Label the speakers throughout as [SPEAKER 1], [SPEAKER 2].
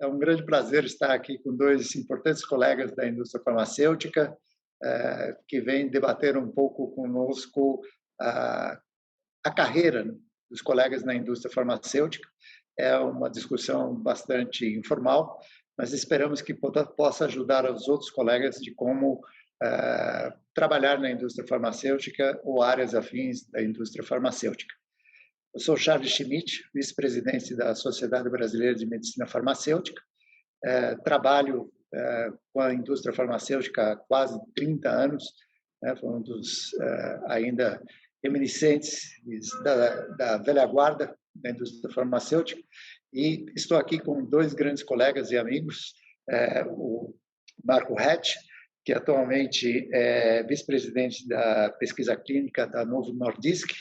[SPEAKER 1] É um grande prazer estar aqui com dois importantes colegas da indústria farmacêutica, que vêm debater um pouco conosco a carreira dos colegas na indústria farmacêutica. É uma discussão bastante informal, mas esperamos que possa ajudar os outros colegas de como trabalhar na indústria farmacêutica ou áreas afins da indústria farmacêutica. Eu sou Charles Schmidt, vice-presidente da Sociedade Brasileira de Medicina Farmacêutica. Trabalho com a indústria farmacêutica há quase 30 anos, foi um dos ainda reminiscentes da velha guarda da indústria farmacêutica, e estou aqui com dois grandes colegas e amigos, o Marco Hatch, que atualmente é vice-presidente da pesquisa clínica da Novo Nordisk,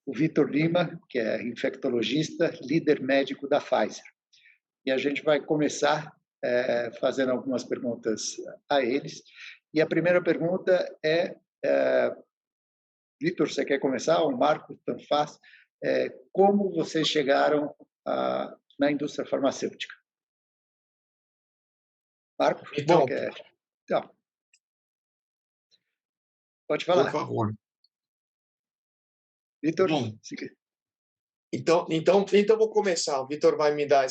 [SPEAKER 1] o Vitor Lima, que é infectologista, líder médico da Pfizer. E a gente vai começar fazendo algumas perguntas a eles. E a primeira pergunta Vitor, você quer começar? O Marco, tanto faz. Como vocês chegaram na indústria farmacêutica? Marco?
[SPEAKER 2] Bom,
[SPEAKER 1] Então, pode falar.
[SPEAKER 2] Por favor.
[SPEAKER 1] Vitor?
[SPEAKER 2] Então vou começar. O Vitor vai me dar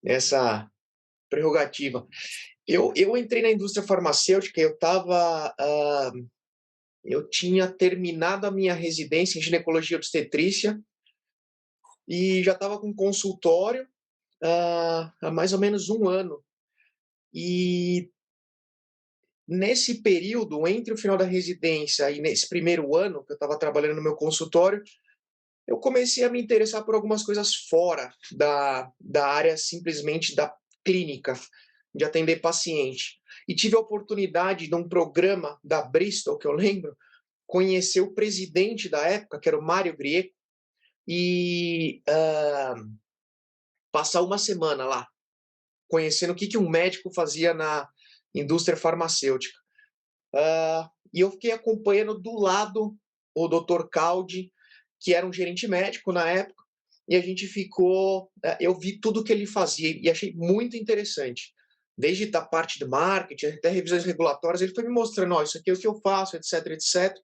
[SPEAKER 2] essa prerrogativa. Eu entrei na indústria farmacêutica, eu tinha terminado a minha residência em ginecologia e obstetrícia e já estava com consultório há mais ou menos um ano. E nesse período, entre o final da residência e nesse primeiro ano que eu estava trabalhando no meu consultório, eu comecei a me interessar por algumas coisas fora da área simplesmente da clínica, de atender paciente. E tive a oportunidade de um programa da Bristol, que eu lembro, conhecer o presidente da época, que era o Mário Grieco, e passar uma semana lá, conhecendo o que um médico fazia na indústria farmacêutica. E eu fiquei acompanhando do lado o Dr. Caldi, que era um gerente médico na época, e a gente eu vi tudo que ele fazia e achei muito interessante. Desde a parte do marketing até revisões regulatórias, ele foi me mostrando, isso aqui é o que eu faço, etc, etc.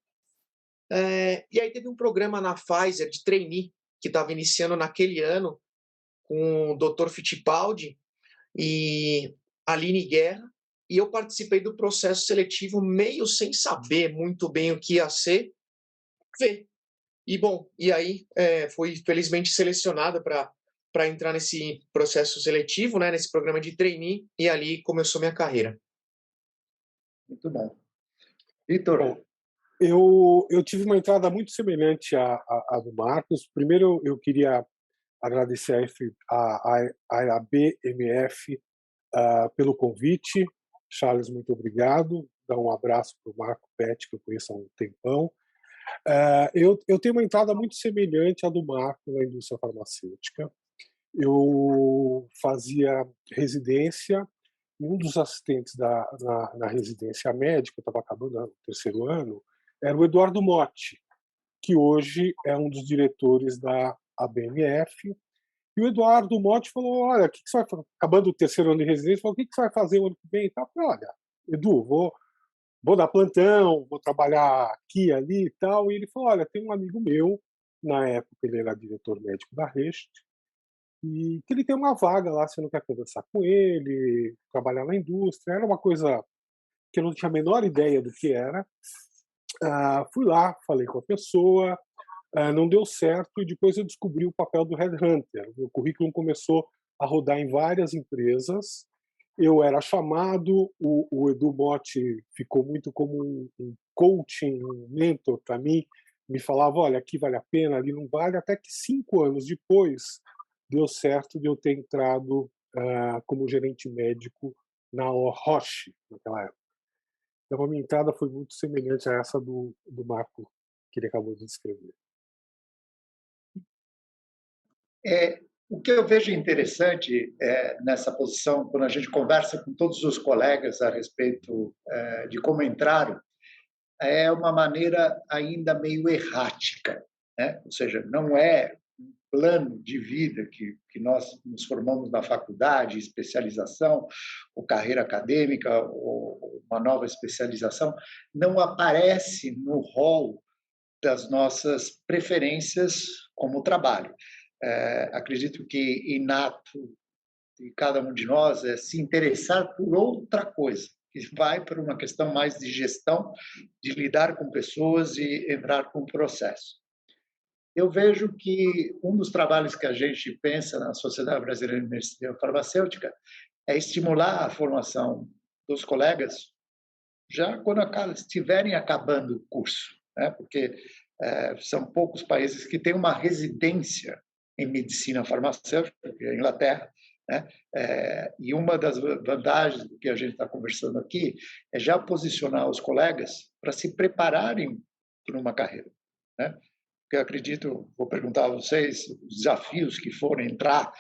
[SPEAKER 2] E aí teve um programa na Pfizer de trainee, que estava iniciando naquele ano, com o Dr. Fittipaldi e Aline Guerra, e eu participei do processo seletivo meio sem saber muito bem o que ia ser. E aí fui felizmente selecionada para entrar nesse processo seletivo, né, nesse programa de trainee, e ali começou minha carreira.
[SPEAKER 1] Muito bom. Vitor?
[SPEAKER 3] Eu tive uma entrada muito semelhante à do Marcos. Primeiro, eu queria agradecer a ABMF pelo convite. Charles, muito obrigado. Dar um abraço para o Marco Pet, que eu conheço há um tempão. Eu tenho uma entrada muito semelhante à do Marco na indústria farmacêutica. Eu fazia residência e um dos assistentes na residência médica, eu estava acabando o terceiro ano, era o Eduardo Motti, que hoje é um dos diretores da ABMF. E o Eduardo Motti falou, olha, o que você vai fazer? Acabando o terceiro ano de residência, falou, o que você vai fazer o ano que vem? Eu falei, olha, Edu, vou dar plantão, vou trabalhar aqui, ali e tal. E ele falou, olha, tem um amigo meu, na época ele era diretor médico da Rest, e que ele tem uma vaga lá, você não quer conversar com ele, trabalhar na indústria. Era uma coisa que eu não tinha a menor ideia do que era. Fui lá, falei com a pessoa, não deu certo, e depois eu descobri o papel do headhunter. O meu currículo começou a rodar em várias empresas. Eu era chamado, o Edu Motti ficou muito como um coaching, um mentor para mim, me falava, olha, aqui vale a pena, ali não vale, até que 5 anos depois deu certo de eu ter entrado como gerente médico na Roche, naquela época. Então a minha entrada foi muito semelhante a essa do Marco, que ele acabou de descrever.
[SPEAKER 1] O que eu vejo interessante nessa posição, quando a gente conversa com todos os colegas a respeito de como entraram, é uma maneira ainda meio errática, né? Ou seja, não é plano de vida que nós nos formamos na faculdade, especialização, ou carreira acadêmica, ou uma nova especialização, não aparece no rol das nossas preferências como trabalho. Acredito que inato de cada um de nós é se interessar por outra coisa, que vai para uma questão mais de gestão, de lidar com pessoas e entrar com o processo. Eu vejo que um dos trabalhos que a gente pensa na Sociedade Brasileira de Medicina Farmacêutica é estimular a formação dos colegas já quando estiverem acabando o curso, né? Porque são poucos países que têm uma residência em medicina farmacêutica, que é a Inglaterra, né? E uma das vantagens do que a gente está conversando aqui é já posicionar os colegas para se prepararem para uma carreira, né? Porque eu acredito, vou perguntar a vocês os desafios que foram entrar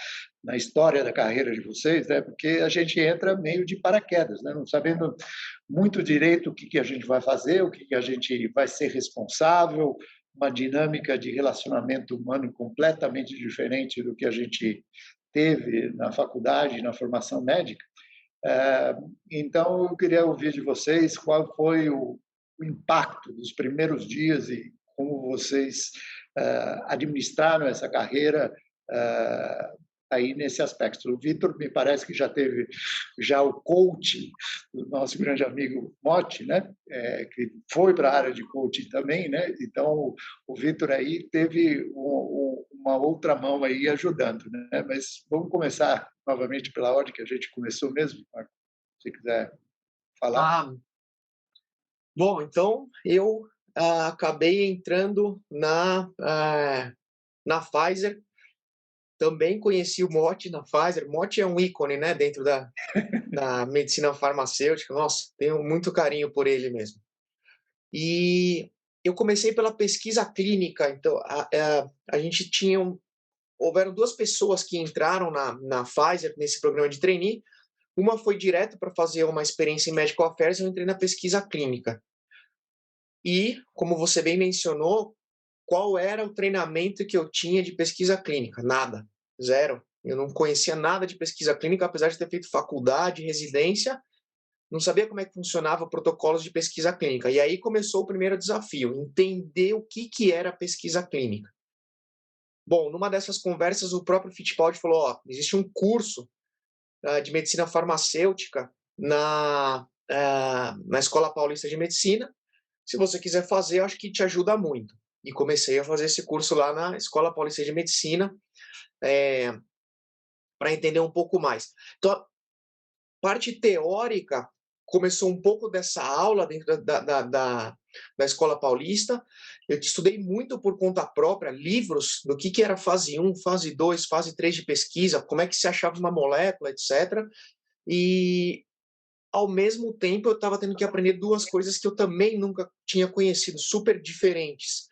[SPEAKER 1] na história da carreira de vocês, né? Porque a gente entra meio de paraquedas, né? Não sabendo muito direito o que a gente vai fazer, o que a gente vai ser responsável, uma dinâmica de relacionamento humano completamente diferente do que a gente teve na faculdade, na formação médica. Então, eu queria ouvir de vocês qual foi o impacto dos primeiros dias e como vocês administraram essa carreira aí nesse aspecto. O Vitor me parece que já teve o coaching do nosso grande amigo Motti, né? Que foi para a área de coaching também, né? Então o Vitor aí teve uma outra mão aí ajudando, né? Mas vamos começar novamente pela ordem que a gente começou mesmo, Marco, se quiser falar.
[SPEAKER 2] Bom, então eu acabei entrando na Pfizer. Também conheci o Motti na Pfizer. Motti é um ícone, né, dentro da medicina farmacêutica. Nossa, tenho muito carinho por ele mesmo. E eu comecei pela pesquisa clínica. Então, a gente houveram 2 pessoas que entraram na Pfizer nesse programa de trainee. Uma foi direto para fazer uma experiência em Medical Affairs, eu entrei na pesquisa clínica. E, como você bem mencionou, qual era o treinamento que eu tinha de pesquisa clínica? Nada, zero. Eu não conhecia nada de pesquisa clínica, apesar de ter feito faculdade, residência, não sabia como é que funcionava protocolos de pesquisa clínica. E aí começou o primeiro desafio, entender o que era pesquisa clínica. Bom, numa dessas conversas, o próprio Fittipaldi falou, existe um curso de medicina farmacêutica na Escola Paulista de Medicina. Se você quiser fazer, eu acho que te ajuda muito. E comecei a fazer esse curso lá na Escola Paulista de Medicina para entender um pouco mais. Então, a parte teórica começou um pouco dessa aula dentro da Escola Paulista. Eu estudei muito por conta própria, livros do que era fase 1, fase 2, fase 3 de pesquisa, como é que se achava uma molécula, etc. E, ao mesmo tempo, eu estava tendo que aprender 2 coisas que eu também nunca tinha conhecido, super diferentes.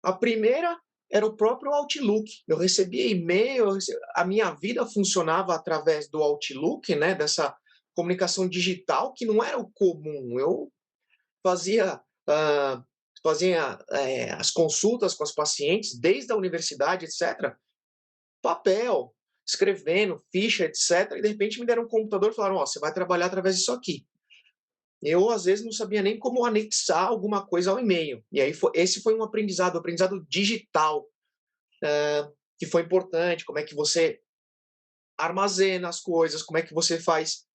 [SPEAKER 2] A primeira era o próprio Outlook. Eu recebia e-mail, a minha vida funcionava através do Outlook, né, dessa comunicação digital, que não era o comum. Eu fazia as consultas com os pacientes, desde a universidade, etc., papel, escrevendo, ficha, etc., e de repente me deram um computador e falaram, você vai trabalhar através disso aqui. Eu, às vezes, não sabia nem como anexar alguma coisa ao e-mail. E aí, esse foi um aprendizado digital, que foi importante. Como é que você armazena as coisas, como é que você faz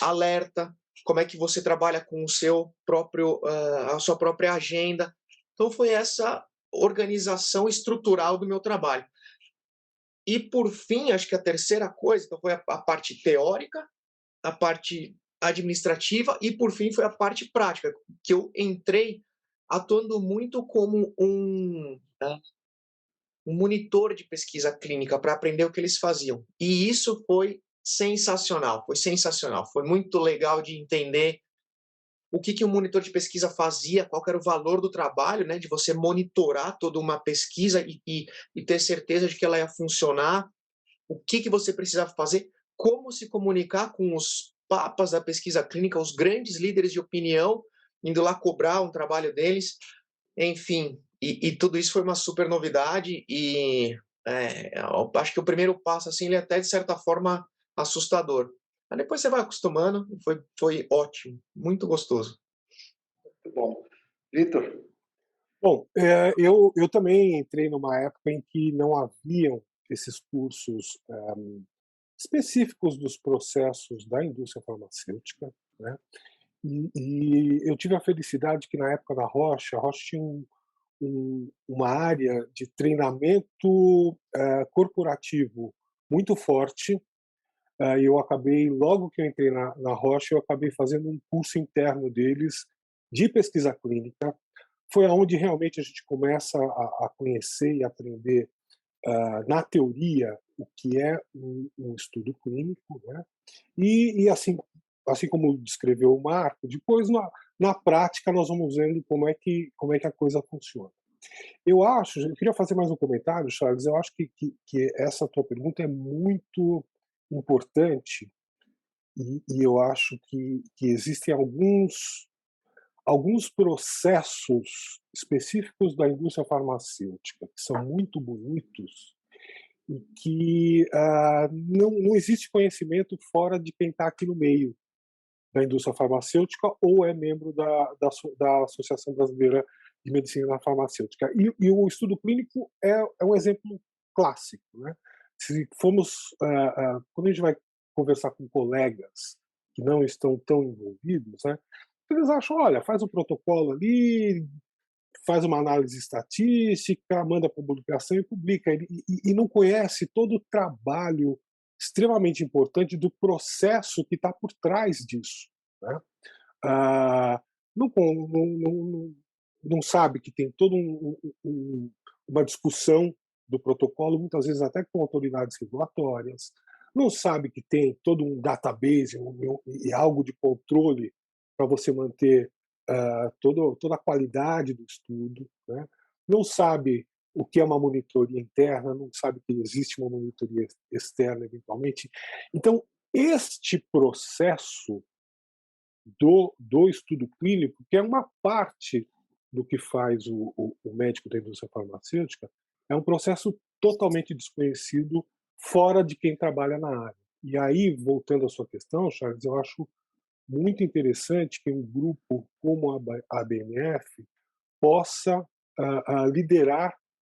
[SPEAKER 2] alerta, como é que você trabalha com o seu a sua própria agenda. Então, foi essa organização estrutural do meu trabalho. E, por fim, acho que a terceira coisa então, foi a parte teórica, a parte administrativa e, por fim, foi a parte prática, que eu entrei atuando muito como um monitor de pesquisa clínica para aprender o que eles faziam. E isso foi sensacional, foi muito legal de entender o que um monitor de pesquisa fazia, qual era o valor do trabalho, né, de você monitorar toda uma pesquisa e ter certeza de que ela ia funcionar, o que você precisava fazer, como se comunicar com os papas da pesquisa clínica, os grandes líderes de opinião, indo lá cobrar um trabalho deles, enfim, e tudo isso foi uma super novidade e Eu acho que o primeiro passo, assim, ele é até, de certa forma, assustador. Mas depois você vai acostumando, foi ótimo, muito gostoso.
[SPEAKER 1] Muito bom. Vitor?
[SPEAKER 3] Bom, eu também entrei numa época em que não haviam esses cursos específicos dos processos da indústria farmacêutica, né? E eu tive a felicidade que na época da Roche, a Roche tinha uma área de treinamento corporativo muito forte. E eu acabei, logo que eu entrei na Roche, eu acabei fazendo um curso interno deles de pesquisa clínica. Foi aonde realmente a gente começa a conhecer e aprender na teoria o que é um estudo clínico, né? E assim como descreveu o Marco, depois na prática nós vamos vendo como é que a coisa funciona. Eu queria fazer mais um comentário, Charles. Eu acho que essa tua pergunta é muito importante e eu acho que existem alguns processos específicos da indústria farmacêutica que são muito bonitos e que não existe conhecimento fora de quem está aqui no meio da indústria farmacêutica ou é membro da Associação Brasileira de Medicina Farmacêutica. E o estudo clínico é um exemplo clássico, né? Se formos, quando a gente vai conversar com colegas que não estão tão envolvidos, né, eles acham, olha, faz um protocolo ali, faz uma análise estatística, manda para publicação e publica, e não conhece todo o trabalho extremamente importante do processo que está por trás disso, né? Ah, não sabe que tem toda uma discussão do protocolo, muitas vezes até com autoridades regulatórias, não sabe que tem todo um database e algo de controle para você manter toda a qualidade do estudo, né? Não sabe o que é uma monitoria interna, não sabe que existe uma monitoria externa eventualmente. Então, este processo do estudo clínico, que é uma parte do que faz o médico da indústria farmacêutica, é um processo totalmente desconhecido fora de quem trabalha na área. E aí, voltando à sua questão, Charles, eu acho muito interessante que um grupo como a ABMF possa liderar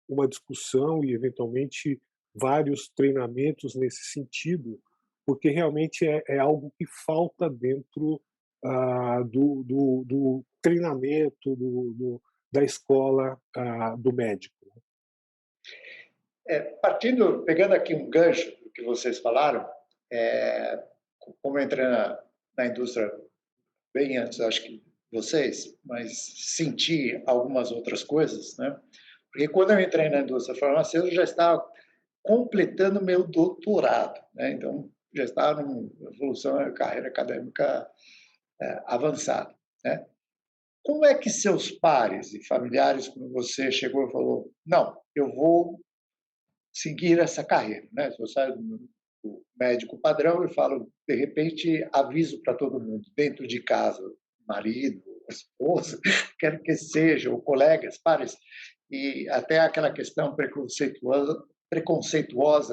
[SPEAKER 3] uma discussão e, eventualmente, vários treinamentos nesse sentido, porque realmente é algo que falta dentro do treinamento da escola do médico.
[SPEAKER 1] Pegando aqui um gancho do que vocês falaram, como eu entrei na indústria bem antes, acho que vocês, mas senti algumas outras coisas, né? Porque quando eu entrei na indústria farmacêutica, eu já estava completando meu doutorado, né? Então, já estava numa evolução, carreira acadêmica avançada, né? Como é que seus pares e familiares, quando você chegou e falou, não, eu vou seguir essa carreira, né? Se eu saio do médico padrão e falo, de repente, aviso para todo mundo, dentro de casa, marido, esposa, quer que seja, ou colegas, pares, e até aquela questão preconceituosa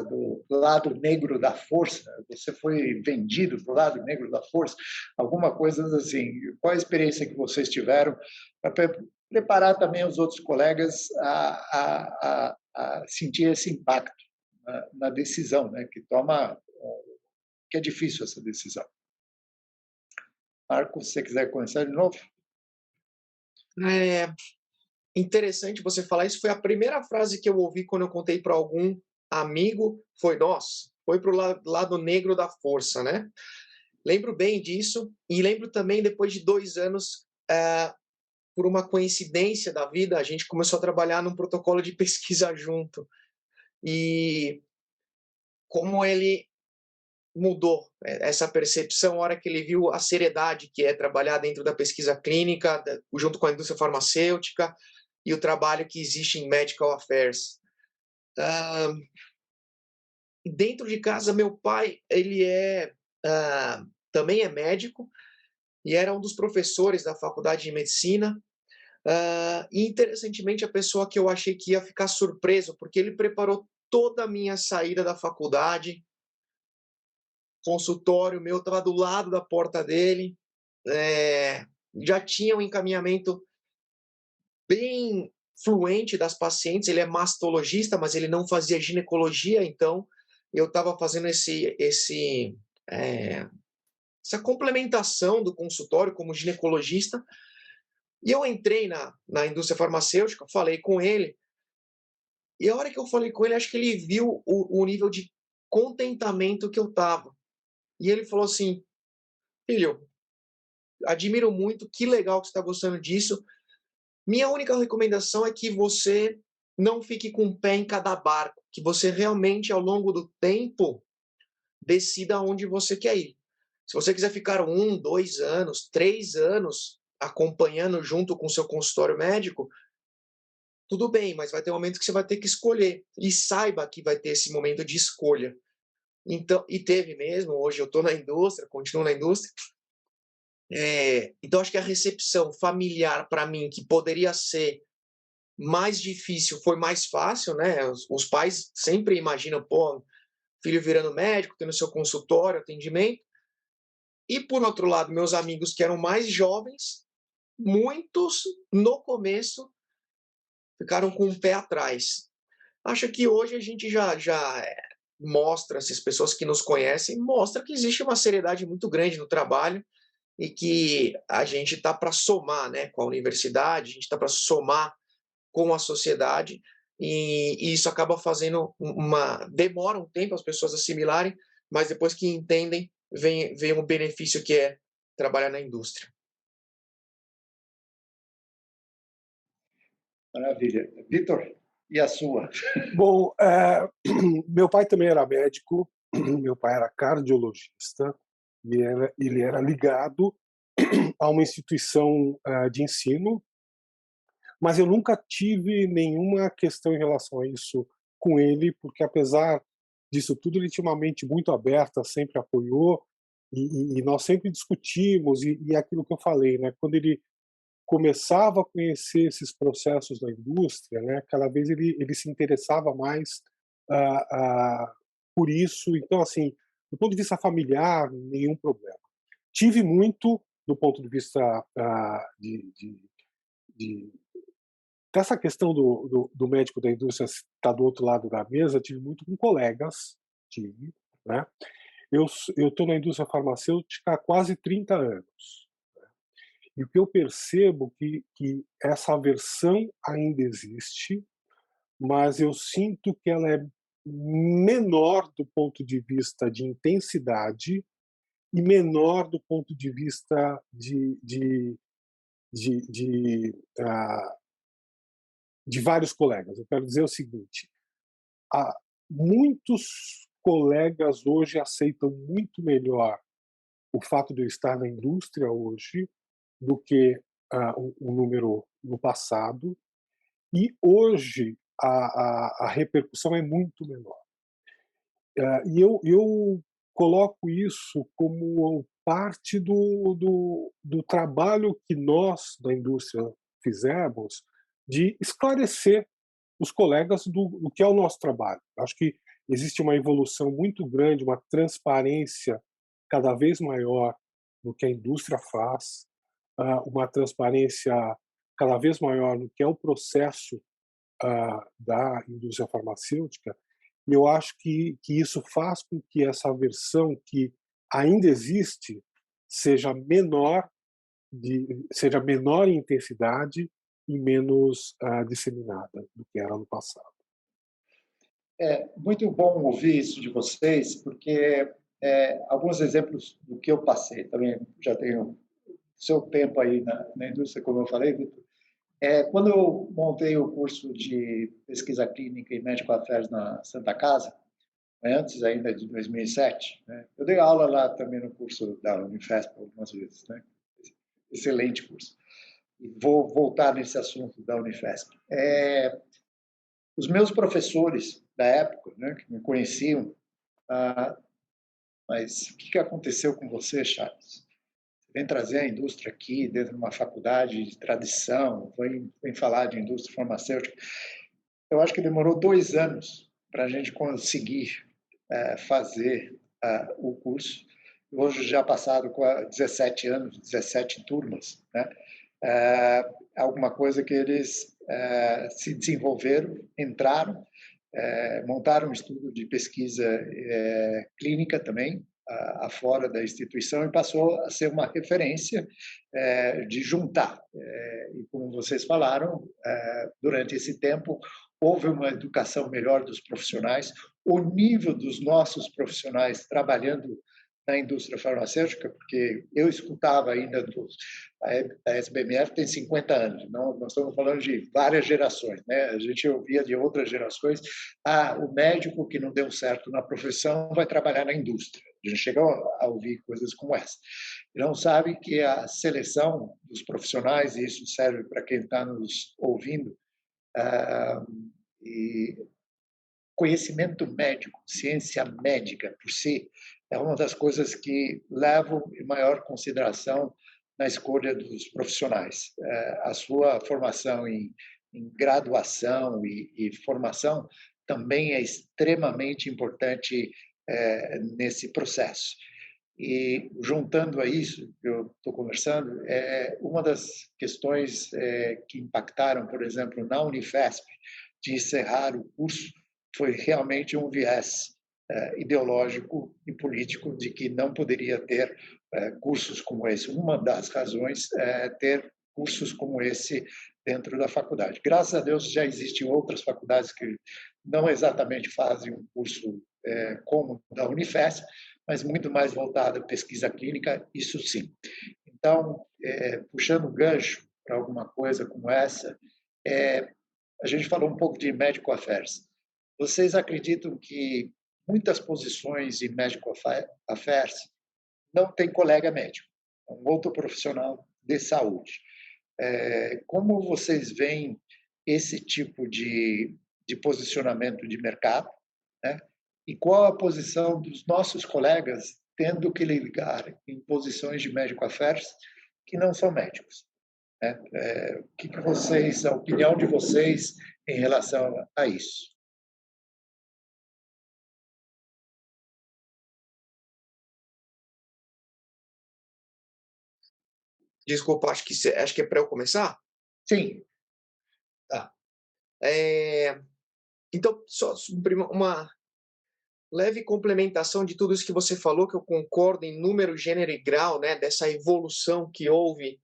[SPEAKER 1] do lado negro da força, você foi vendido para o lado negro da força, alguma coisa assim. Qual a experiência que vocês tiveram para preparar também os outros colegas a sentir esse impacto na decisão, né, que é difícil essa decisão. Marco, se você quiser começar de novo.
[SPEAKER 2] Interessante você falar isso. Foi a primeira frase que eu ouvi quando eu contei para algum amigo. Foi, nossa, foi para o lado negro da força, né? Lembro bem disso e lembro também, depois de 2 anos, por uma coincidência da vida, a gente começou a trabalhar num protocolo de pesquisa junto. E como ele mudou essa percepção na hora que ele viu a seriedade que é trabalhar dentro da pesquisa clínica, junto com a indústria farmacêutica, e o trabalho que existe em medical affairs. Dentro de casa, meu pai, ele também é médico e era um dos professores da faculdade de medicina. E, interessantemente, a pessoa que eu achei que ia ficar surpreso, porque ele preparou toda a minha saída da faculdade, consultório meu estava do lado da porta dele, já tinha um encaminhamento bem fluente das pacientes. Ele é mastologista, mas ele não fazia ginecologia, então eu estava fazendo essa complementação do consultório como ginecologista. E eu entrei na indústria farmacêutica, falei com ele, e a hora que eu falei com ele, acho que ele viu o nível de contentamento que eu estava. E ele falou assim: filho, admiro muito, que legal que você está gostando disso. Minha única recomendação é que você não fique com um pé em cada barco, que você realmente, ao longo do tempo, decida onde você quer ir. Se você quiser ficar 1, 2 anos, 3 anos acompanhando junto com o seu consultório médico, tudo bem, mas vai ter um momento que você vai ter que escolher. E saiba que vai ter esse momento de escolha. Então, e teve mesmo, hoje eu estou na indústria, continuo na indústria. Então, acho que a recepção familiar, para mim, que poderia ser mais difícil, foi mais fácil, né? Os pais sempre imaginam, pô, filho virando médico, tendo seu consultório, atendimento. E, por outro lado, meus amigos que eram mais jovens, muitos, no começo, ficaram com o pé atrás. Acho que hoje a gente já mostra, essas pessoas que nos conhecem, mostra que existe uma seriedade muito grande no trabalho e que a gente está para somar, né, com a universidade, a gente está para somar com a sociedade, e isso acaba fazendo demora um tempo as pessoas assimilarem, mas depois que entendem, vem um benefício que é trabalhar na indústria.
[SPEAKER 1] Maravilha. Vitor, e a sua?
[SPEAKER 3] Bom, meu pai também era médico, meu pai era cardiologista, e ele era ligado a uma instituição de ensino, mas eu nunca tive nenhuma questão em relação a isso com ele, porque apesar disso tudo, ele tinha uma mente muito aberta, sempre apoiou, e nós sempre discutimos, e aquilo que eu falei, né, quando ele começava a conhecer esses processos da indústria, né, cada vez ele se interessava mais por isso. Então, assim, do ponto de vista familiar, nenhum problema. Tive muito, do ponto de vista dessa questão do médico da indústria estar do outro lado da mesa, tive muito com colegas, né? Eu estou na indústria farmacêutica há quase 30 anos. E o que eu percebo que essa aversão ainda existe, mas eu sinto que ela é menor do ponto de vista de intensidade e menor do ponto de vista de vários colegas. Eu quero dizer o seguinte: muitos colegas hoje aceitam muito melhor o fato de eu estar na indústria hoje do que o número no passado, e hoje a repercussão é muito menor. E eu coloco isso como parte do trabalho que nós da indústria fizemos de esclarecer os colegas do que é o nosso trabalho. Acho que existe uma evolução muito grande, uma transparência cada vez maior no que a indústria faz, uma transparência cada vez maior no que é o processo da indústria farmacêutica. E eu acho que isso faz com que essa aversão que ainda existe seja menor em intensidade e menos disseminada do que era no passado.
[SPEAKER 1] É muito bom ouvir isso de vocês, porque alguns exemplos do que eu passei, também já tenho seu tempo aí na indústria, como eu falei, Vitor. Quando eu montei o curso de pesquisa clínica e médico affairs na Santa Casa, antes ainda de 2007, né, eu dei aula lá também no curso da Unifesp algumas vezes, né? Excelente curso. E vou voltar nesse assunto da Unifesp. Os meus professores da época, né, que me conheciam, mas o que aconteceu com você, Charles? Você vem trazer a indústria aqui dentro de uma faculdade de tradição, vem falar de indústria farmacêutica. Eu acho que demorou 2 anos para a gente conseguir fazer o curso. Hoje já passaram 17 anos, 17 turmas, né? Alguma coisa que eles se desenvolveram, entraram, montaram um estudo de pesquisa clínica também, afora da instituição, e passou a ser uma referência de juntar. E como vocês falaram, durante esse tempo, houve uma educação melhor dos profissionais, o nível dos nossos profissionais trabalhando na indústria farmacêutica, porque eu escutava ainda a SBMF tem 50 anos, não, nós estamos falando de várias gerações, né? A gente ouvia de outras gerações, o médico que não deu certo na profissão vai trabalhar na indústria. A gente chegou a ouvir coisas como essa. Não sabe que a seleção dos profissionais, e isso serve para quem está nos ouvindo, e conhecimento médico, ciência médica por si, é uma das coisas que levam em maior consideração na escolha dos profissionais. A sua formação em graduação e formação também é extremamente importante nesse processo. E, juntando a isso que eu estou conversando, uma das questões que impactaram, por exemplo, na Unifesp, de encerrar o curso, foi realmente um viés ideológico e político de que não poderia ter cursos como esse. Uma das razões é ter cursos como esse dentro da faculdade. Graças a Deus já existem outras faculdades que não exatamente fazem um curso como o da Unifesp, mas muito mais voltado à pesquisa clínica, isso sim. Então, puxando o gancho para alguma coisa como essa, a gente falou um pouco de Medical Affairs. Vocês acreditam que muitas posições em Medical Affairs não tem colega médico, é um outro profissional de saúde? Como vocês veem esse tipo de posicionamento de mercado, né? E qual a posição dos nossos colegas tendo que ligar em posições de Medical Affairs que não são médicos? O que vocês, a opinião de vocês em relação a isso?
[SPEAKER 2] Desculpa, acho que é para eu começar?
[SPEAKER 1] Sim.
[SPEAKER 2] Tá. Então, só uma leve complementação de tudo isso que você falou, que eu concordo em número, gênero e grau, né, dessa evolução que houve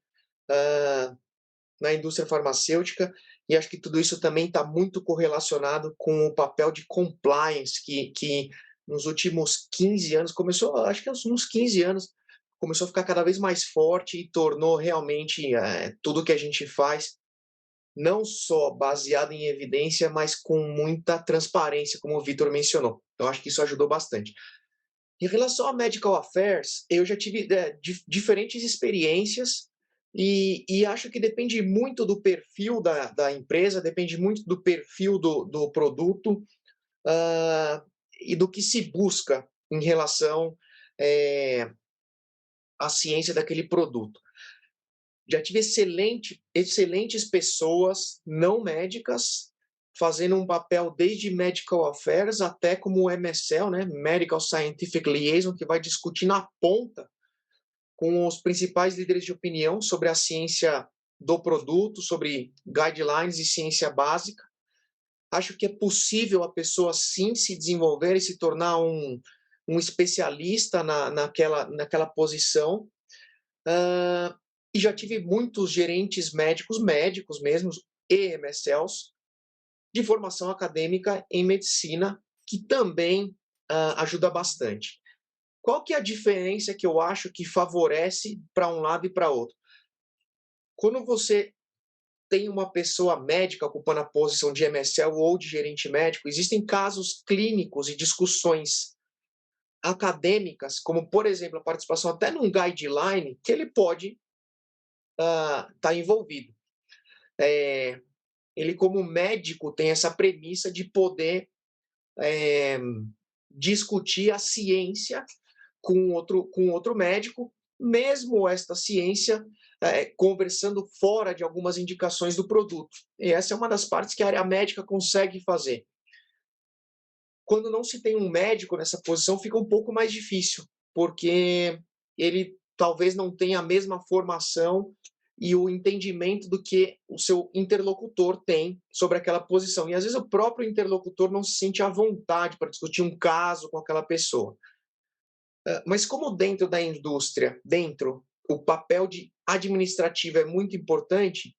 [SPEAKER 2] na indústria farmacêutica, e acho que tudo isso também está muito correlacionado com o papel de compliance, que nos últimos 15 anos, começou, acho que uns 15 anos, começou a ficar cada vez mais forte e tornou realmente tudo que a gente faz não só baseado em evidência, mas com muita transparência, como o Vitor mencionou. Então, acho que isso ajudou bastante. Em relação a Medical Affairs, eu já tive diferentes experiências e acho que depende muito do perfil da empresa, depende muito do perfil do produto e do que se busca em relação à ciência daquele produto. Já tive excelentes pessoas não médicas fazendo um papel desde Medical Affairs até como MSL, né, Medical Scientific Liaison, que vai discutir na ponta com os principais líderes de opinião sobre a ciência do produto, sobre guidelines e ciência básica. Acho que é possível a pessoa sim se desenvolver e se tornar um especialista naquela posição. E já tive muitos gerentes médicos mesmo, e MSLs, de formação acadêmica em medicina, que também ajuda bastante. Qual que é a diferença que eu acho que favorece para um lado e para outro? Quando você tem uma pessoa médica ocupando a posição de MSL ou de gerente médico, existem casos clínicos e discussões acadêmicas, como, por exemplo, a participação até num guideline, que ele pode estar envolvido. Ele, como médico, tem essa premissa de poder discutir a ciência com outro médico, mesmo esta ciência conversando fora de algumas indicações do produto. E essa é uma das partes que a área médica consegue fazer. Quando não se tem um médico nessa posição, fica um pouco mais difícil, porque ele talvez não tenha a mesma formação e o entendimento do que o seu interlocutor tem sobre aquela posição. E às vezes o próprio interlocutor não se sente à vontade para discutir um caso com aquela pessoa. Mas como dentro da indústria, o papel de administrativo é muito importante,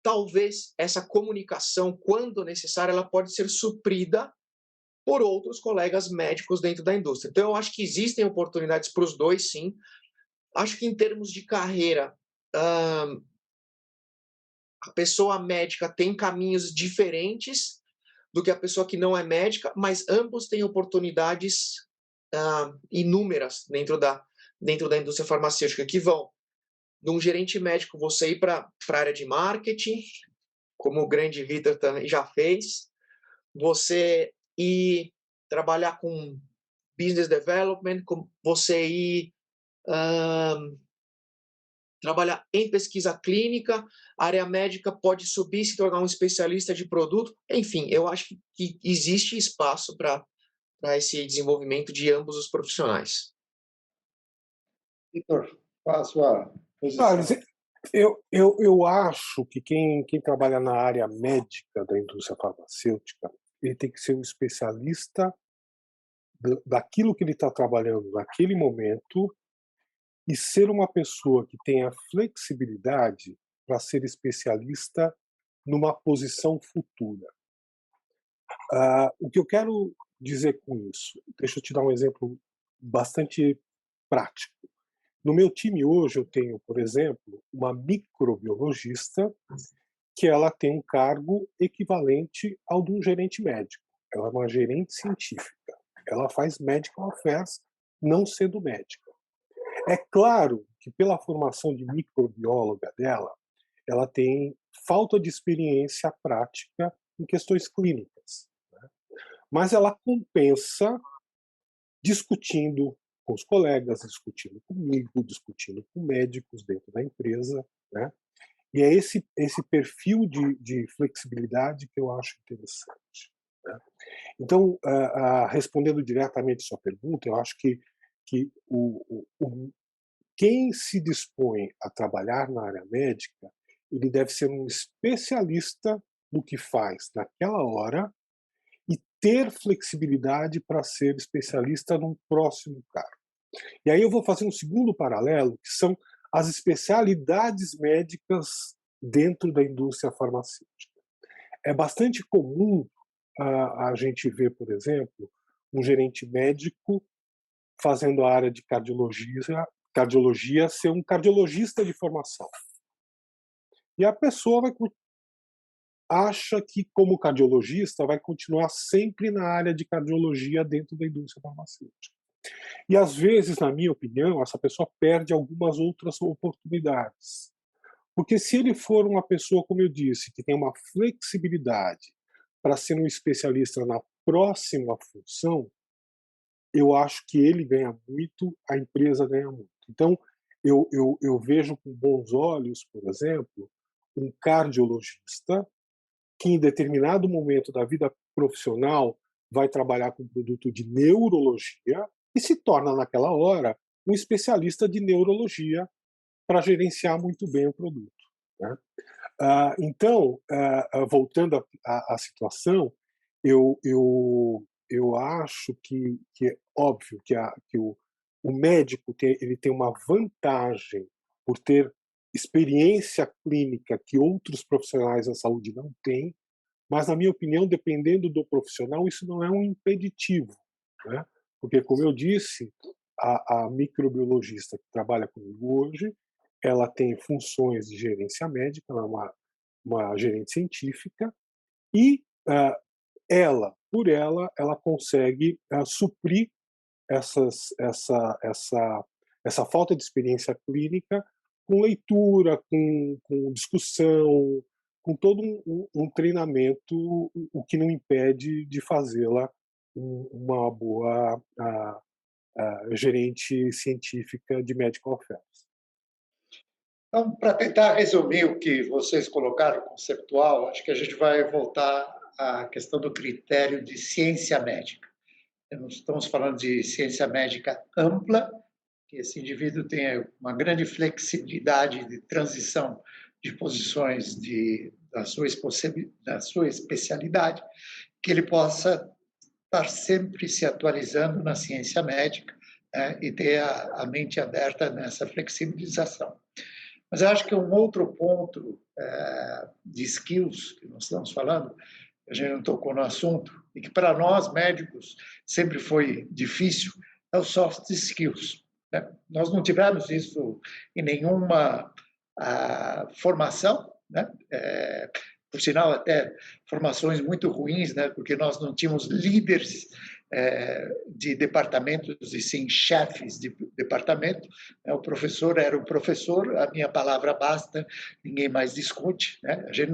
[SPEAKER 2] talvez essa comunicação, quando necessária, ela pode ser suprida por outros colegas médicos dentro da indústria. Então, eu acho que existem oportunidades para os dois, sim. Acho que em termos de carreira, a pessoa médica tem caminhos diferentes do que a pessoa que não é médica, mas ambos têm oportunidades inúmeras dentro da indústria farmacêutica, que vão de um gerente médico você ir para a área de marketing, como o grande Vitor também já fez, você ir trabalhar com business development, você ir trabalhar em pesquisa clínica, a área médica pode subir e se tornar um especialista de produto. Enfim, eu acho que existe espaço para esse desenvolvimento de ambos os profissionais.
[SPEAKER 1] Vitor, qual a sua
[SPEAKER 3] Thales,
[SPEAKER 1] posição?
[SPEAKER 3] eu acho que quem trabalha na área médica da indústria farmacêutica, ele tem que ser um especialista daquilo que ele está trabalhando naquele momento e ser uma pessoa que tenha flexibilidade para ser especialista numa posição futura. O que eu quero dizer com isso? Deixa eu te dar um exemplo bastante prático. No meu time hoje eu tenho, por exemplo, uma microbiologista que ela tem um cargo equivalente ao de um gerente médico. Ela é uma gerente científica. Ela faz medical affairs, não sendo médica. É claro que pela formação de microbióloga dela, ela tem falta de experiência prática em questões clínicas, né? Mas ela compensa discutindo com os colegas, discutindo comigo, discutindo com médicos dentro da empresa, né? E é esse perfil de flexibilidade que eu acho interessante, né? Então, respondendo diretamente a sua pergunta, eu acho que quem se dispõe a trabalhar na área médica, ele deve ser um especialista no que faz naquela hora e ter flexibilidade para ser especialista num próximo cargo. E aí eu vou fazer um segundo paralelo, que são as especialidades médicas dentro da indústria farmacêutica. É bastante comum a gente ver, por exemplo, um gerente médico fazendo a área de cardiologia ser um cardiologista de formação. E a pessoa acha que, como cardiologista, vai continuar sempre na área de cardiologia dentro da indústria farmacêutica. E, às vezes, na minha opinião, essa pessoa perde algumas outras oportunidades. Porque se ele for uma pessoa, como eu disse, que tem uma flexibilidade para ser um especialista na próxima função, eu acho que ele ganha muito, a empresa ganha muito. Então, eu vejo com bons olhos, por exemplo, um cardiologista que, em determinado momento da vida profissional, vai trabalhar com um produto de neurologia e se torna, naquela hora, um especialista de neurologia para gerenciar muito bem o produto, né? Então, voltando à situação, eu acho que é óbvio que o médico ele tem uma vantagem por ter experiência clínica que outros profissionais da saúde não têm, mas, na minha opinião, dependendo do profissional, isso não é um impeditivo, né? Porque, como eu disse, a microbiologista que trabalha comigo hoje, ela tem funções de gerência médica, ela é uma gerente científica, e ela consegue suprir essa falta de experiência clínica com leitura, com discussão, com todo um treinamento, o que não impede de fazê-la uma boa gerente científica de medical affairs.
[SPEAKER 1] Então, para tentar resumir o que vocês colocaram, conceptual, acho que a gente vai voltar à questão do critério de ciência médica. Nós estamos falando de ciência médica ampla, que esse indivíduo tenha uma grande flexibilidade de transição de posições da sua especialidade, que ele possa estar sempre se atualizando na ciência médica, e ter a mente aberta nessa flexibilização. Mas eu acho que um outro ponto de skills que nós estamos falando, a gente não tocou no assunto, e que para nós médicos sempre foi difícil, é o soft skills. Né? Nós não tivemos isso em nenhuma formação, né? Por sinal, até formações muito ruins, né? Porque nós não tínhamos líderes de departamentos, e sim chefes de departamento. O professor era o professor, a minha palavra basta, ninguém mais discute. Né? A gente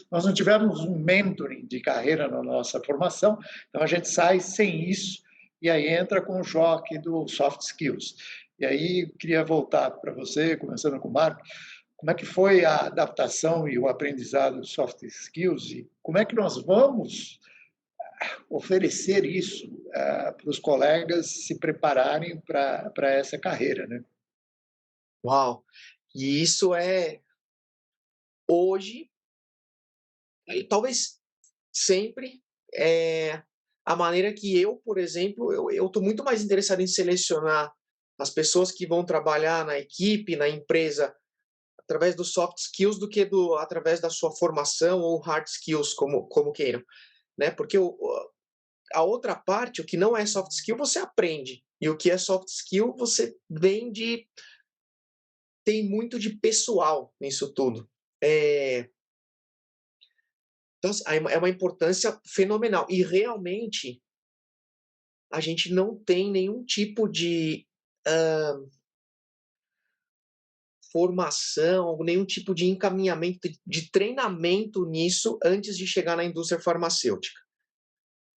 [SPEAKER 1] nós não tivemos um mentoring de carreira na nossa formação, então a gente sai sem isso, e aí entra com o choque do soft skills. E aí queria voltar para você, começando com o Marco, como é que foi a adaptação e o aprendizado dos soft skills, e como é que nós vamos oferecer isso para os colegas se prepararem para essa carreira, né?
[SPEAKER 2] Uau! E isso é, hoje, e talvez sempre, a maneira que eu, por exemplo, eu estou muito mais interessado em selecionar as pessoas que vão trabalhar na equipe, na empresa, através dos soft skills do que através da sua formação ou hard skills, como queiram, né? Porque a outra parte, o que não é soft skill, você aprende. E o que é soft skill, você tem muito de pessoal nisso tudo. Então, é uma importância fenomenal. E realmente, a gente não tem nenhum tipo de formação, nenhum tipo de encaminhamento, de treinamento nisso antes de chegar na indústria farmacêutica.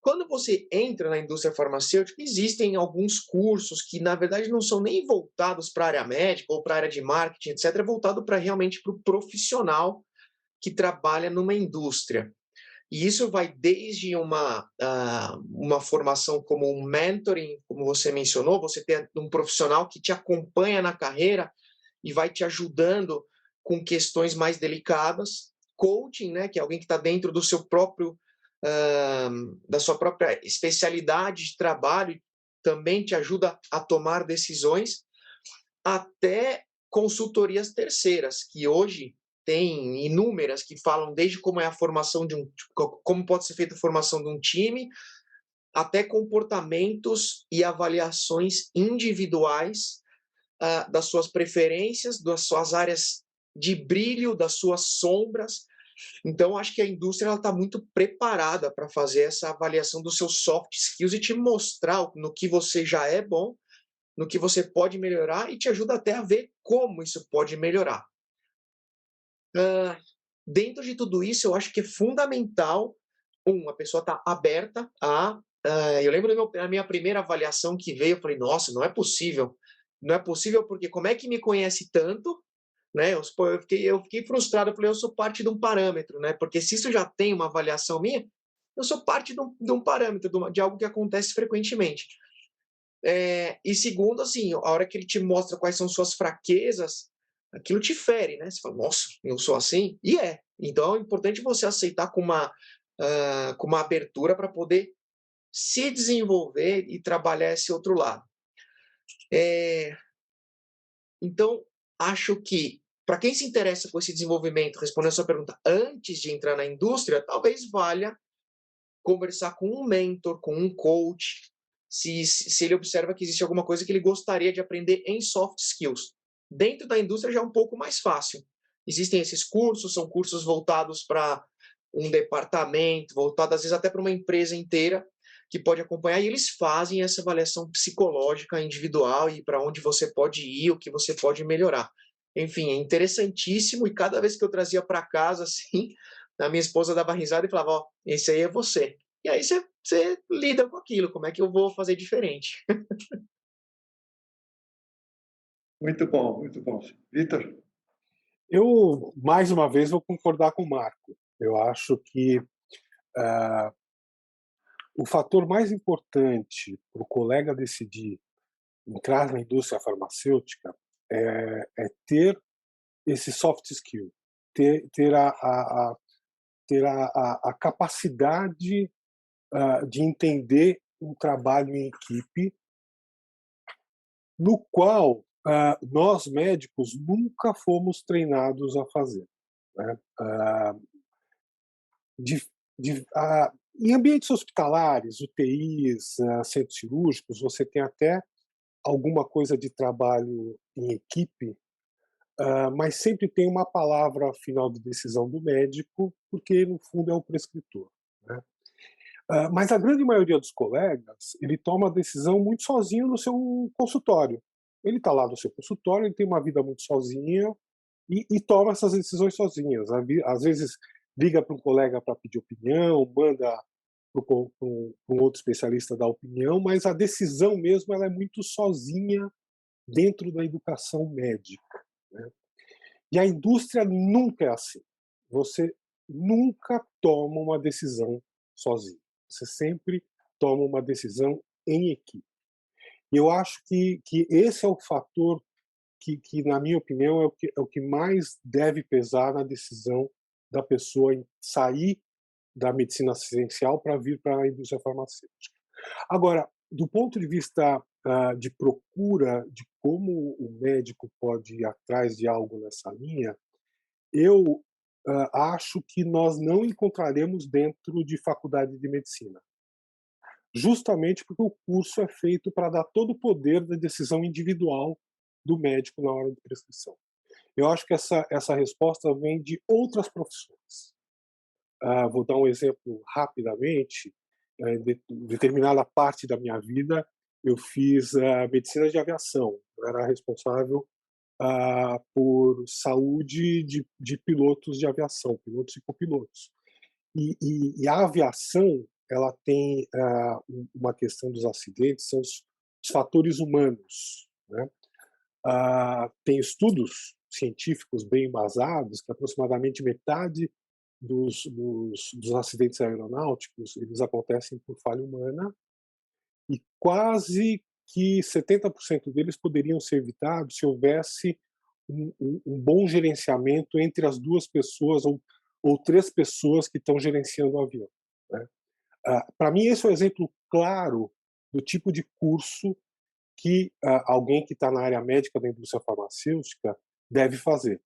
[SPEAKER 2] Quando você entra na indústria farmacêutica, existem alguns cursos que, na verdade, não são nem voltados para a área médica ou para a área de marketing, etc., é voltado realmente para o profissional que trabalha numa indústria. E isso vai desde uma formação como um mentoring, como você mencionou, você tem um profissional que te acompanha na carreira e vai te ajudando com questões mais delicadas. Coaching, né, que é alguém que está dentro do seu próprio, da sua própria especialidade de trabalho, também te ajuda a tomar decisões, até consultorias terceiras, que hoje tem inúmeras, que falam desde como é a formação como pode ser feita a formação de um time, até comportamentos e avaliações individuais das suas preferências, das suas áreas de brilho, das suas sombras. Então, acho que a indústria está muito preparada para fazer essa avaliação dos seus soft skills e te mostrar no que você já é bom, no que você pode melhorar, e te ajuda até a ver como isso pode melhorar. Dentro de tudo isso, eu acho que é fundamental, a pessoa estar aberta a... eu lembro da minha primeira avaliação que veio, eu falei, nossa, não é possível. Não é possível porque como é que me conhece tanto, né? Eu fiquei frustrado, eu falei, eu sou parte de um parâmetro, né? Porque se isso já tem uma avaliação minha, eu sou parte de um parâmetro, de algo que acontece frequentemente. E segundo, assim, a hora que ele te mostra quais são suas fraquezas, aquilo te fere, né? Você fala, nossa, eu sou assim? E é. Então é importante você aceitar com uma abertura para poder se desenvolver e trabalhar esse outro lado. Então, acho que, para quem se interessa com esse desenvolvimento, respondendo a sua pergunta, antes de entrar na indústria, talvez valha conversar com um mentor, com um coach, se ele observa que existe alguma coisa que ele gostaria de aprender em soft skills. Dentro da indústria já é um pouco mais fácil. Existem esses cursos, são cursos voltados para um departamento, voltados às vezes até para uma empresa inteira, que pode acompanhar, e eles fazem essa avaliação psicológica individual e para onde você pode ir, o que você pode melhorar. Enfim, é interessantíssimo, e cada vez que eu trazia para casa, assim, a minha esposa dava risada e falava, ó, esse aí é você. E aí você lida com aquilo, como é que eu vou fazer diferente?
[SPEAKER 1] Muito bom, muito bom. Vitor?
[SPEAKER 3] Eu, mais uma vez, vou concordar com o Marco. Eu acho que o fator mais importante para o colega decidir entrar na indústria farmacêutica é ter esse soft skill, ter a capacidade de entender um trabalho em equipe, no qual nós médicos nunca fomos treinados a fazer, né? De, em ambientes hospitalares, UTIs, centros cirúrgicos, você tem até alguma coisa de trabalho em equipe, mas sempre tem uma palavra final de decisão do médico, porque no fundo é o prescritor, né? Mas a grande maioria dos colegas, ele toma a decisão muito sozinho no seu consultório. Ele está lá no seu consultório, ele tem uma vida muito sozinha e toma essas decisões sozinhas. Às vezes liga para um colega para pedir opinião, manda para um outro especialista dar opinião, mas a decisão mesmo ela é muito sozinha dentro da educação médica, né? E a indústria nunca é assim. Você nunca toma uma decisão sozinho. Você sempre toma uma decisão em equipe. E eu acho que esse é o fator que, na minha opinião, é o que mais deve pesar na decisão da pessoa em sair da medicina assistencial para vir para a indústria farmacêutica. Agora, do ponto de vista de procura de como o médico pode ir atrás de algo nessa linha, eu acho que nós não encontraremos dentro de faculdade de medicina, justamente porque o curso é feito para dar todo o poder da decisão individual do médico na hora de prescrição. Eu acho que essa resposta vem de outras profissões. Vou dar um exemplo rapidamente. Em determinada parte da minha vida, eu fiz medicina de aviação. Eu era responsável por saúde de pilotos de aviação, pilotos e copilotos. E a aviação, ela tem uma questão dos acidentes, são os fatores humanos, né? Tem estudos científicos bem embasados que aproximadamente metade dos acidentes aeronáuticos eles acontecem por falha humana e quase que 70% deles poderiam ser evitados se houvesse um bom gerenciamento entre as duas pessoas ou três pessoas que estão gerenciando o avião, né? Para mim, esse é um exemplo claro do tipo de curso que alguém que está na área médica da indústria farmacêutica deve fazer.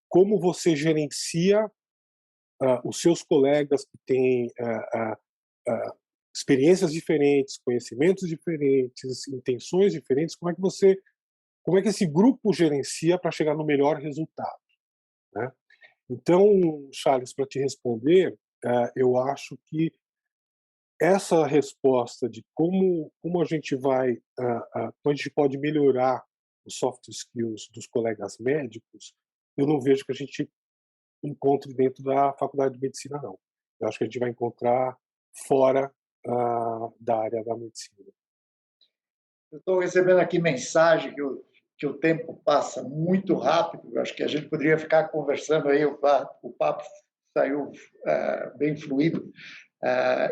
[SPEAKER 3] Como você gerencia os seus colegas que têm experiências diferentes, conhecimentos diferentes, intenções diferentes, como é que esse grupo gerencia para chegar no melhor resultado, né? Então, Charles, para te responder, eu acho que essa resposta de como a gente vai, como a gente pode melhorar os soft skills dos colegas médicos, eu não vejo que a gente encontre dentro da faculdade de medicina, não. Eu acho que a gente vai encontrar fora da área da medicina.
[SPEAKER 1] Eu estou recebendo aqui mensagem que o tempo passa muito rápido. Eu acho que a gente poderia ficar conversando aí, o papo saiu bem fluido.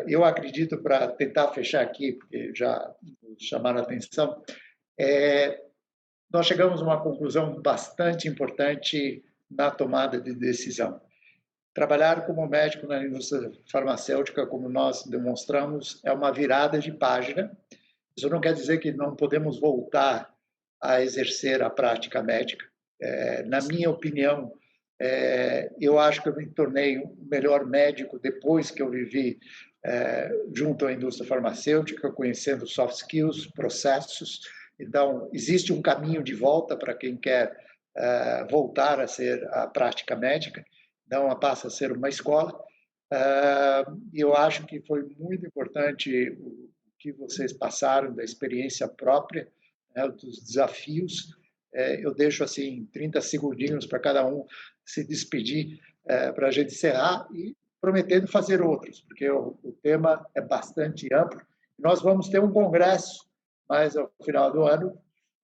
[SPEAKER 1] Eu acredito, para tentar fechar aqui, porque já chamaram a atenção, nós chegamos a uma conclusão bastante importante na tomada de decisão. Trabalhar como médico na indústria farmacêutica, como nós demonstramos, é uma virada de página. Isso não quer dizer que não podemos voltar a exercer a prática médica. Na minha opinião, eu acho que eu me tornei um melhor médico depois que eu vivi junto à indústria farmacêutica, conhecendo soft skills, processos. Então, existe um caminho de volta para quem quer voltar a ser a prática médica. Então, ela passa a ser uma escola. E eu acho que foi muito importante o que vocês passaram da experiência própria, né, dos desafios. Eu deixo assim 30 segundinhos para cada um se despedir para a gente encerrar e prometendo fazer outros, porque o tema é bastante amplo. Nós vamos ter um congresso mais ao final do ano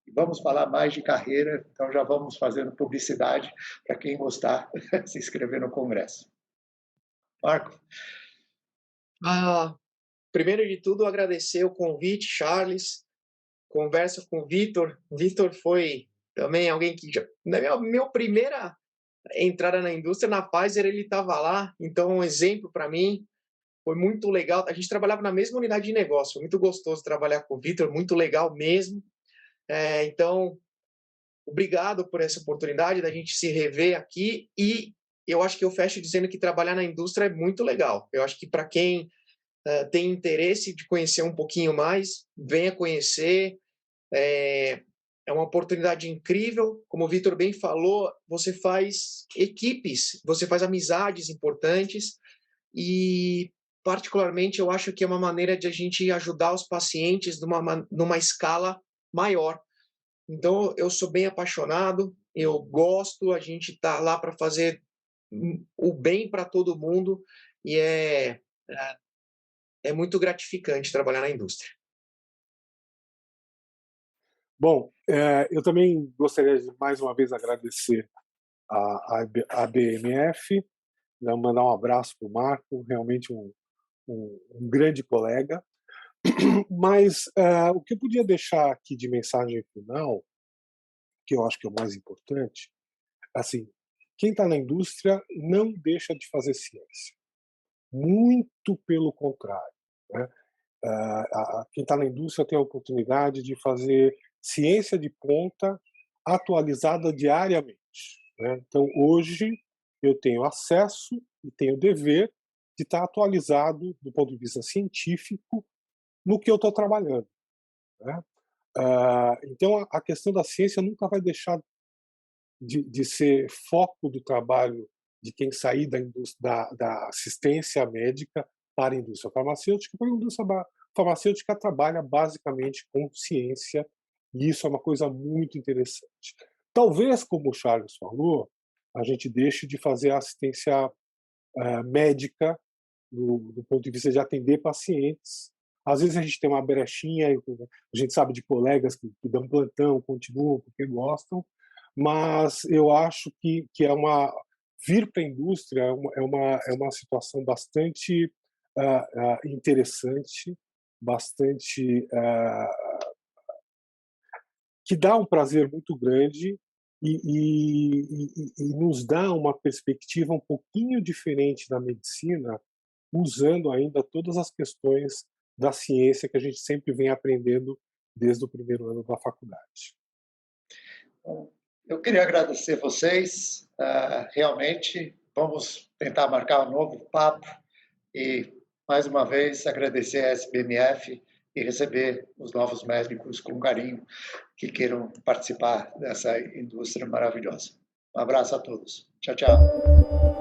[SPEAKER 1] e vamos falar mais de carreira, então já vamos fazendo publicidade para quem gostar se inscrever no congresso. Marco?
[SPEAKER 2] primeiro de tudo, agradecer o convite, Charles, conversa com o Vitor. Vitor foi também alguém que, na minha primeira entrada na indústria, na Pfizer, ele estava lá, então um exemplo para mim, foi muito legal. A gente trabalhava na mesma unidade de negócio, foi muito gostoso trabalhar com o Vitor, muito legal mesmo. Então, obrigado por essa oportunidade da gente se rever aqui, e eu acho que eu fecho dizendo que trabalhar na indústria é muito legal. Eu acho que para quem tem interesse de conhecer um pouquinho mais, venha conhecer. É uma oportunidade incrível. Como o Vitor bem falou, você faz equipes, você faz amizades importantes e, particularmente, eu acho que é uma maneira de a gente ajudar os pacientes numa escala maior. Então, eu sou bem apaixonado, eu gosto, a gente está lá para fazer o bem para todo mundo e é muito gratificante trabalhar na indústria.
[SPEAKER 3] Bom, eu também gostaria de mais uma vez agradecer a BMF, né, mandar um abraço para o Marco, realmente um grande colega. Mas o que eu podia deixar aqui de mensagem final, que eu acho que é o mais importante, assim, quem está na indústria não deixa de fazer ciência. Muito pelo contrário, né? Quem está na indústria tem a oportunidade de fazer ciência de ponta atualizada diariamente, né? Então, hoje, eu tenho acesso e tenho o dever de estar atualizado do ponto de vista científico no que eu estou trabalhando, né? Então, a questão da ciência nunca vai deixar de ser foco do trabalho de quem sair da assistência médica para a indústria farmacêutica, porque a indústria farmacêutica trabalha basicamente com ciência, e isso é uma coisa muito interessante. Talvez, como o Charles falou, a gente deixe de fazer a assistência médica do ponto de vista de atender pacientes. Às vezes a gente tem uma brechinha, a gente sabe de colegas que dão plantão, continuam porque gostam, mas eu acho que vir para a indústria é uma situação bastante interessante, bastante que dá um prazer muito grande e nos dá uma perspectiva um pouquinho diferente da medicina, usando ainda todas as questões da ciência que a gente sempre vem aprendendo desde o primeiro ano da faculdade.
[SPEAKER 1] Eu queria agradecer vocês. Realmente, vamos tentar marcar um novo papo e, mais uma vez, agradecer a SBMF e receber os novos médicos com carinho que queiram participar dessa indústria maravilhosa. Um abraço a todos. Tchau, tchau.